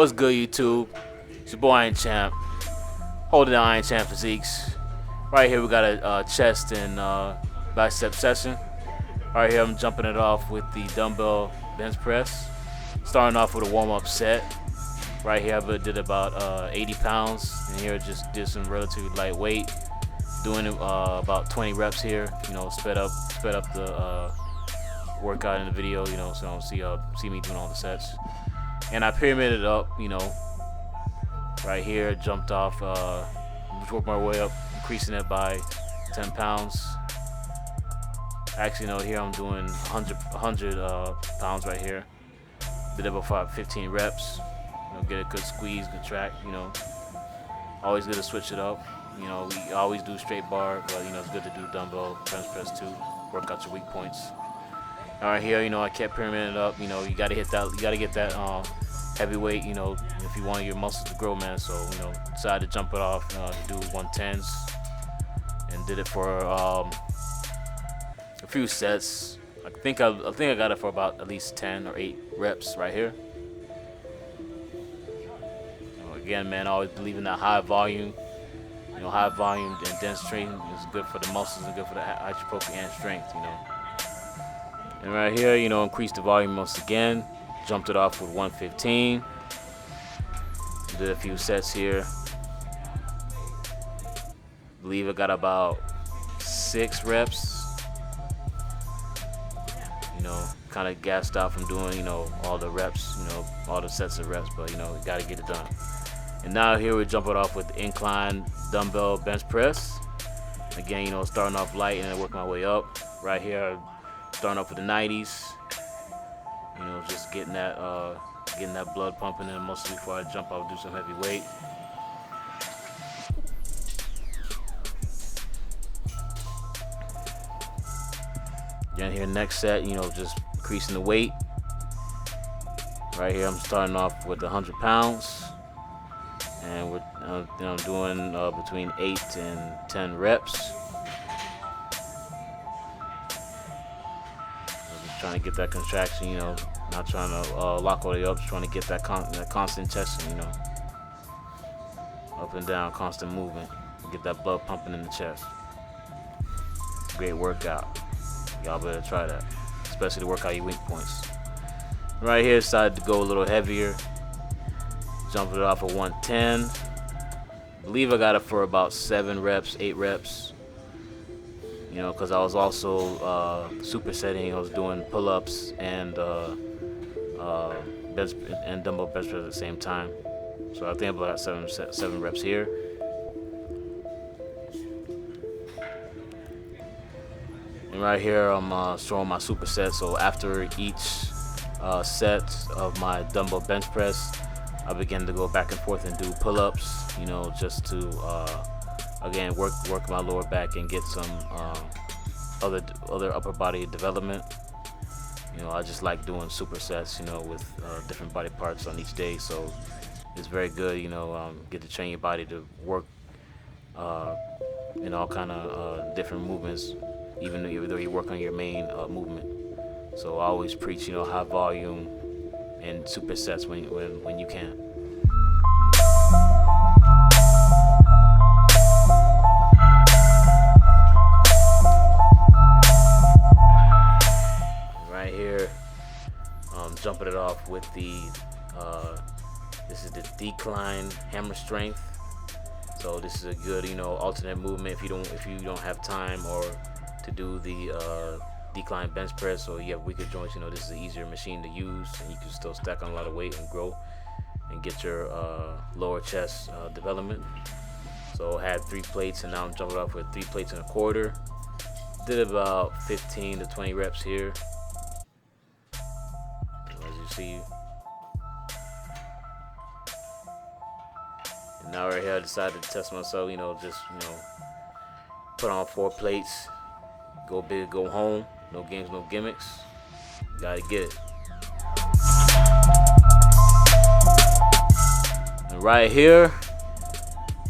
What's good, YouTube? It's your boy Iron Champ, holding down Iron Champ physiques. Right here we got a chest and bicep session. Right here I'm jumping it off with the dumbbell bench press. Starting off with a warm-up set. Right here I did about 80 pounds, and here I just did some relatively light weight. Doing about 20 reps here. You know, sped up the workout in the video. You know, so you don't see me doing all the sets. And I pyramided up. You know, right here jumped off. Worked my way up, increasing it by 10 pounds. Actually, no, here I'm doing 100 pounds right here. Did about 15 reps. You know, get a good squeeze, good track. You know, always good to switch it up. You know, we always do straight bar, but you know it's good to do dumbbell bench press too. Work out your weak points. All right, here, you know, I kept pyramiding up. You know, you gotta hit that. You gotta get that heavy weight. You know, if you want your muscles to grow, man. So you know, decided to jump it off to do 110s, and did it for a few sets. I think I got it for about at least 10 or 8 reps right here. So again, man, I always believe in that high volume. You know, high volume and dense training is good for the muscles and good for the hypertrophy and strength, you know. And right here, you know, increased the volume once again. Jumped it off with 115. Did a few sets here. Believe I got about 6 reps. You know, kind of gassed out from doing, you know, all the reps, you know, all the sets of reps, but you know, you gotta get it done. And now here we're jumping off with incline dumbbell bench press. Again, you know, starting off light and then working my way up. Right here, starting off with the 90s. You know, just getting that blood pumping in the muscles before I jump out and do some heavy weight. Again, here next set, you know, just increasing the weight. Right here, I'm starting off with 100 pounds. And I'm doing between 8 and 10 reps. I'm just trying to get that contraction, you know, not trying to lock all the way up, just trying to get that constant chest, you know, up and down, constant movement, get that blood pumping in the chest. Great workout. Y'all better try that, especially to work out your weak points. Right here, decided to go a little heavier. Jumping it off of 110. Believe I got it for about 7 reps, 8 reps. You know, because I was also supersetting. I was doing pull-ups and bench and dumbbell bench press at the same time. So I think about 7 reps here. And right here, I'm showing my superset. So after each set of my dumbbell bench press, I begin to go back and forth and do pull-ups, you know, just to again work my lower back and get some other upper body development. You know, I just like doing supersets, you know, with different body parts on each day. So it's very good, you know, get to train your body to work in all kind of different movements, even though you work on your main movement. So I always preach, you know, high volume and supersets when you can. Right here, jumping it off with the this is the decline hammer strength. So this is a good, you know, alternate movement if you don't have time or to do the decline bench press, or you have weaker joints. You know, this is an easier machine to use, and you can still stack on a lot of weight and grow and get your lower chest development. So I had 3 plates, and now I'm jumping off with 3 plates and a quarter. Did about 15 to 20 reps here, as you see. And now right here, I decided to test myself. You know, just, you know, put on 4 plates, go big, go home. No games, no gimmicks. Gotta get it. And right here,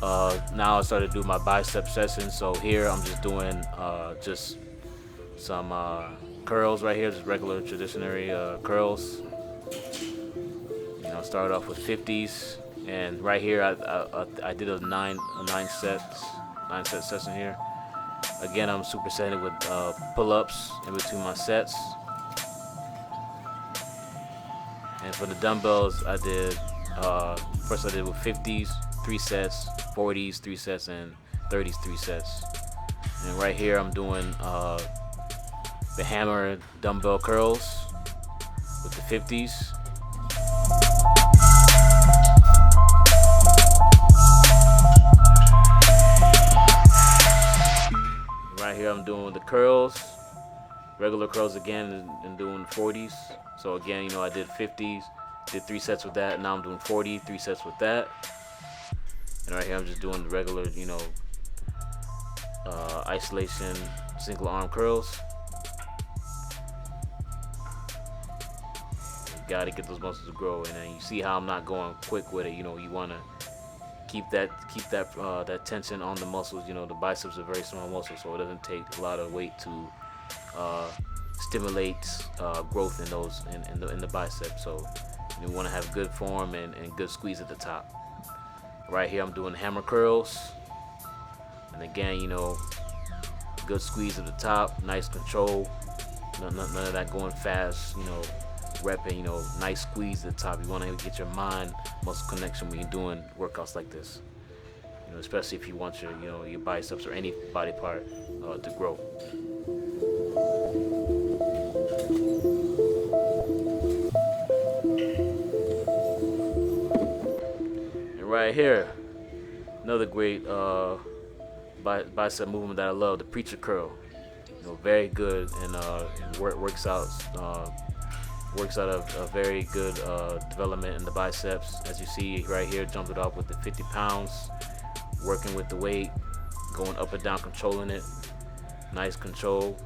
now I started to do my bicep session. So here I'm just doing just some curls right here, just regular traditionary curls. You know, I'll start off with 50s, and right here I did a nine set session here. Again, I'm supersetting with pull-ups in between my sets. And for the dumbbells, I did first I did with 50s, 3 sets, 40s, 3 sets, and 30s, 3 sets. And right here, I'm doing the hammer dumbbell curls with the 50s. Right here, I'm doing the curls, regular curls again, and doing 40s. So again, I did 50s, did 3 sets with that. Now I'm doing 40, 3 sets with that. And right here, I'm just doing the regular, isolation single arm curls. You gotta get those muscles to grow, and then you see how I'm not going quick with it. You wanna keep that tension on the muscles. The biceps are very small muscles, so it doesn't take a lot of weight to stimulate growth in those in the bicep. So you want to have good form and good squeeze at the top. Right here, I'm doing hammer curls, and again, good squeeze at the top, nice control, none of that going fast, repping, nice squeeze at the top. You want to get your mind muscle connection when you're doing workouts like this, especially if you want your biceps or any body part to grow. And right here, another great bicep movement that I love, the preacher curl. Very good, and works out a very good development in the biceps. As you see right here, jumped it off with the 50 pounds, working with the weight, going up and down, controlling it. Nice control,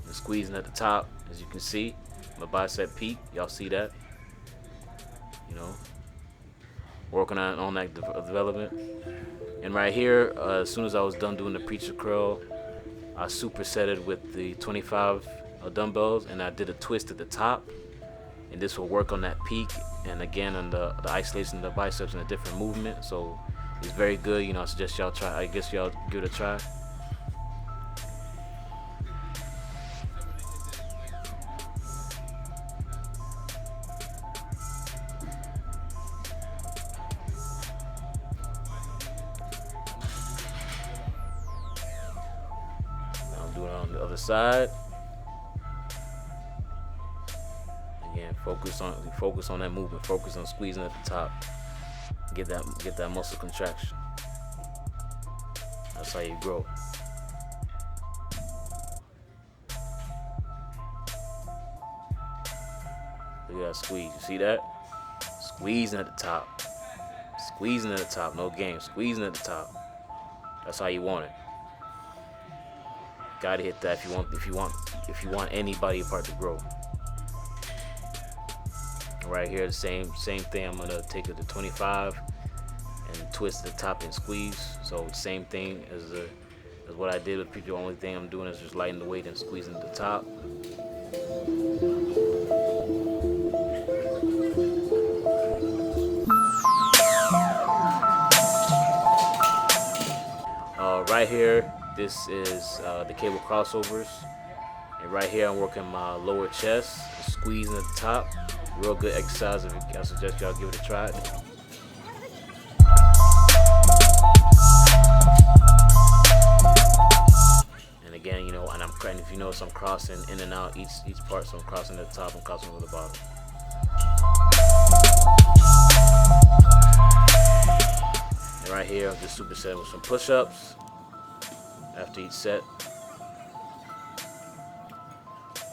and squeezing at the top. As you can see, my bicep peak. Y'all see that? Working on that development. And right here, as soon as I was done doing the preacher curl, I supersetted with the 25 dumbbells, and I did a twist at the top, and this will work on that peak, and again on the isolation of the biceps in a different movement. So it's very good. I suggest y'all try. I guess y'all give it a try. I'm doing it on the other side. Again, focus on that movement. Focus on squeezing at the top. Get that muscle contraction. That's how you grow. Look at that squeeze. You see that? Squeezing at the top. Squeezing at the top. No game. Squeezing at the top. That's how you want it. Gotta hit that if you want any body part to grow. Right here, the same thing. I'm gonna take it to 25 and twist the top and squeeze. So same thing as what I did with preacher. The only thing I'm doing is just lightening the weight and squeezing the top. Right here, this is the cable crossovers, and right here I'm working my lower chest, squeezing at the top. Real good exercise. I suggest y'all give it a try. And again, and if you notice, I'm crossing in and out each part. So I'm crossing at the top, I'm crossing to the bottom. And right here, I'm just supersetting with some push-ups after each set.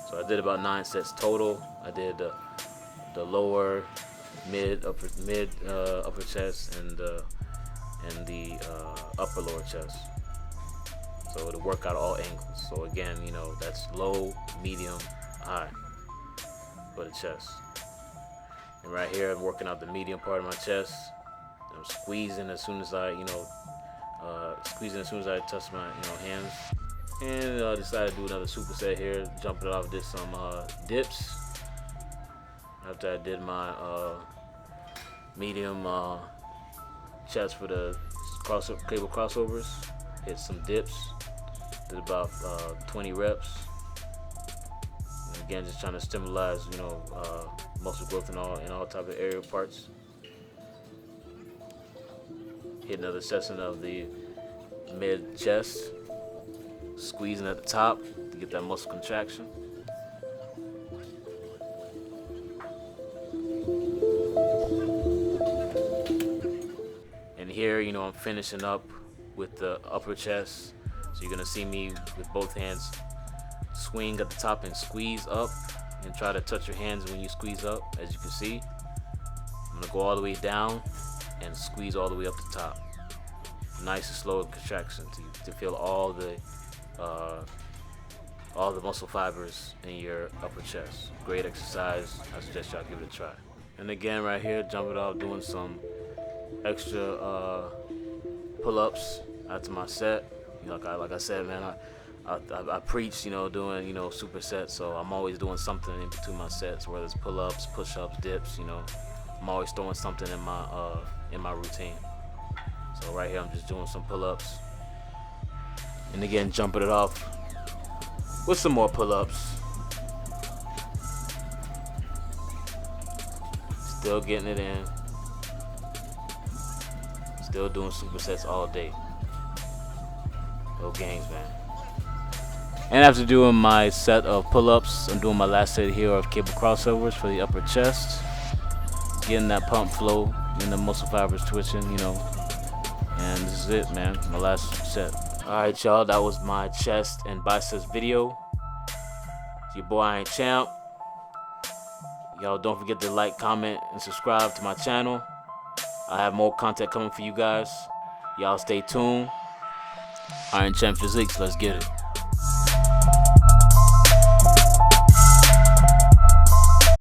So I did about 9 sets total. I did the lower, mid, upper chest, and the upper lower chest. So it'll work out all angles. So again, that's low, medium, high for the chest. And right here, I'm working out the medium part of my chest. I'm squeezing as soon as I, touch my, hands. And I decided to do another superset here, jumping it off, did some dips. After I did my medium chest for the cable crossovers. Hit some dips. Did about 20 reps. And again, just trying to stimulate, muscle growth in all type of aerial parts. Hit another session of the mid chest, squeezing at the top to get that muscle contraction. And here, I'm finishing up with the upper chest. So you're gonna see me with both hands swing at the top and squeeze up, and try to touch your hands when you squeeze up. As you can see, I'm gonna go all the way down and squeeze all the way up the top. Nice and slow contraction to feel all the muscle fibers in your upper chest. Great exercise. I suggest y'all give it a try. And again, right here, jump it off, doing some extra pull-ups after my set. Like I said, man, I preach, doing, supersets. So I'm always doing something in between my sets, whether it's pull-ups, push-ups, dips. I'm always throwing something in my routine. So right here, I'm just doing some pull-ups, and again, jumping it off with some more pull-ups. Still getting it in. Still doing supersets all day. Go gains, man. And after doing my set of pull-ups, I'm doing my last set here of cable crossovers for the upper chest. Getting that pump flow, getting the muscle fibers twitching, And this is it, man. My last set. Alright, y'all. That was my chest and biceps video. It's your boy, I Ain't Champ. Y'all don't forget to like, comment, and subscribe to my channel. I have more content coming for you guys. Y'all stay tuned. I Ain't Champ Physiques. Let's get it.